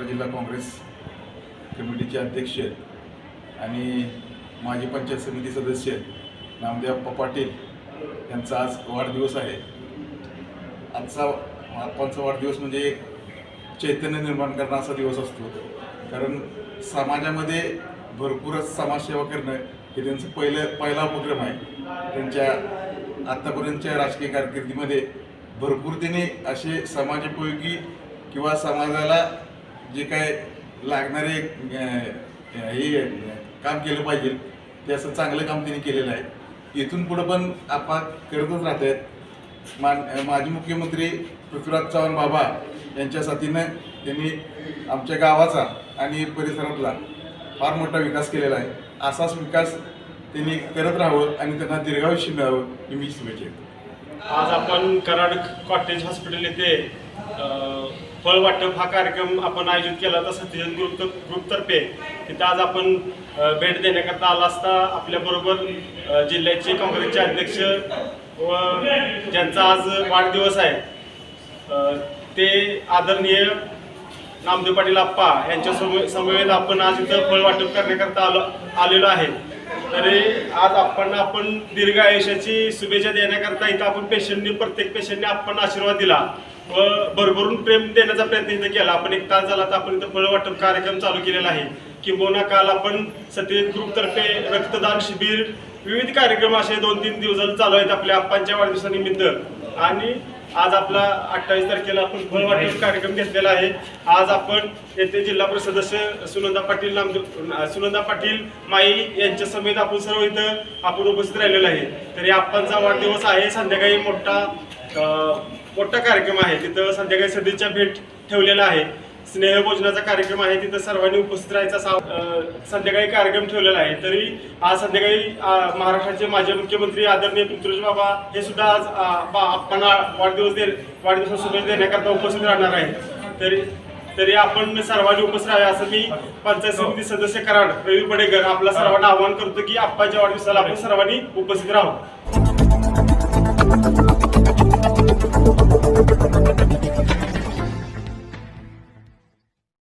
जिल्हा काँग्रेस कमिटीचे अध्यक्ष आणि माजी पंचायत समिती सदस्य नामदेव पाटील यांचा आज वाढदिवस आहे। आजचा आप्पांचा वाढदिवस म्हणजे एक चैतन्य निर्माण करणारा असा दिवस असतो, कारण समाजामध्ये भरपूरच समाजसेवा करणं हे त्यांचं पहिला उपक्रम आहे। त्यांच्या आत्तापर्यंतच्या राजकीय कारकिर्दीमध्ये भरपूर त्यांनी असे समाजोपयोगी किंवा समाजाला जे काय लागणारे हे काम केलं पाहिजे ते असं चांगलं काम त्यांनी केलेलं आहे। इथून पुढं पण आपण करतच राहत आहेत। माजी मुख्यमंत्री पृथ्वीराज चव्हाण बाबा यांच्या साथीनं त्यांनी आमच्या गावाचा आणि परिसरातला फार मोठा विकास केलेला आहे। असाच विकास त्यांनी करत राहावं आणि त्यांना दीर्घायुष्य मिळावं ही मी शुभेच्छा देतो। आज आपण कराड कॉटेज हॉस्पिटल येथे फळ वाटप हा कार्यक्रम आपण आयोजित केला होता सत्यजन ग्रुपतर्फे। तिथं आज आपण भेट देण्याकरता आला असता आपल्याबरोबर जिल्ह्याचे काँग्रेसचे अध्यक्ष व ज्यांचा आज वाढदिवस आहे ते आदरणीय नामदेव पाटील आप्पा यांच्या समवेत आपण आज इथं फळ वाटप करण्याकरता आलेलो आहे। तरी आज आपण दीर्घ आयुष्याची शुभेच्छा देण्याकरता इथं आपण प्रत्येक पेशंटने आपण आशीर्वाद दिला व भरभरून प्रेम देण्याचा प्रयत्न इथं केला। आपण 1 तास झाला तर आपण इथं फळ वाटप कार्यक्रम चालू केलेला आहे। किंबहुना काल आपण सत्यजित ग्रुपतर्फे रक्तदान शिबिर विविध कार्यक्रम असे 2-3 दिवस चालू आहेत आपल्या आप्पांच्या वाढदिवसानिमित्त। आणि आज आपला 28 तारखेला आपण फळ वाटप कार्यक्रम घेतलेला आहे। आज आपण येथे जिल्हा परिषद सदस्य सुनंदा पाटील माई यांच्या समेत आपण सर्व इथं आपण उपस्थित राहिलेलो आहे। तरी आप्पांचा वाढदिवस आहे, संध्याकाळी मोठा कार्यक्रम आहे। तिथं संध्याकाळी सदिच्छा भेट ठेवलेला आहे, स्नेहभोजनाचा कार्यक्रम आहे, तिथं सर्वांनी उपस्थित राहायचा संध्याकाळी कार्यक्रम ठेवलेला आहे। तरी आज संध्याकाळी महाराष्ट्राचे माजी मुख्यमंत्री आदरणीय पृथ्वीराज बाबा हे सुद्धा आज आप्पांना वाढदिवस शुभेच्छा देण्याकरता उपस्थित राहणार आहे। तरी आपण सर्वांनी उपस्थित राहावे असं मी पंचायत समिती सदस्य कराड रवी पडेकर आपल्या सर्वांना आवाहन करतो की आप्पाच्या वाढदिवसाला आपण सर्वांनी उपस्थित राहू।